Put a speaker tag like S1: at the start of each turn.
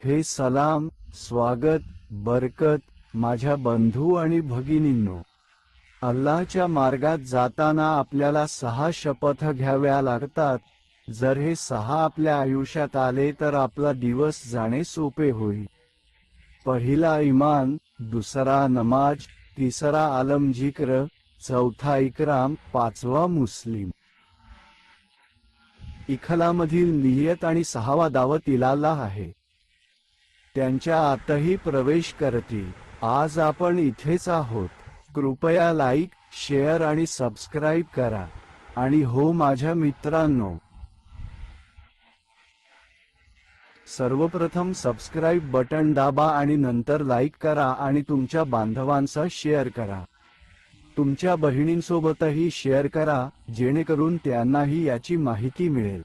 S1: हे सलाम, स्वागत, बरकत, माझ्या बंधू आणि भगिनींनो. अल्लाहच्या मार्गात जाताना आपल्याला 6 शपथ घ्याव्या लागतात. जर हे 6 आपल्या आयुष्यात आले तर आपला दिवस जाणे सोपे होईल. पहिला ईमान, दुसरा नमाज, तिसरा आलम जिक्र, चौथा इकराम, पाचवा मुस्लिम. इखलामधील नियत आणि 6वा दावत इलाल्लाह आहे. त्यांच्या आतही प्रवेश करतील. आज आपण इथेच आहोत. कृपया लाईक, शेअर आणि सबस्क्राईब करा. आणि हो माझ्या मित्रांनो, सर्वप्रथम सबस्क्राईब बटन दाबा आणि नंतर लाईक करा आणि तुमच्या बांधवांसह शेअर करा. तुमच्या बहिणींसोबतही शेअर करा जेणेकरून त्यांनाही याची माहिती मिळेल.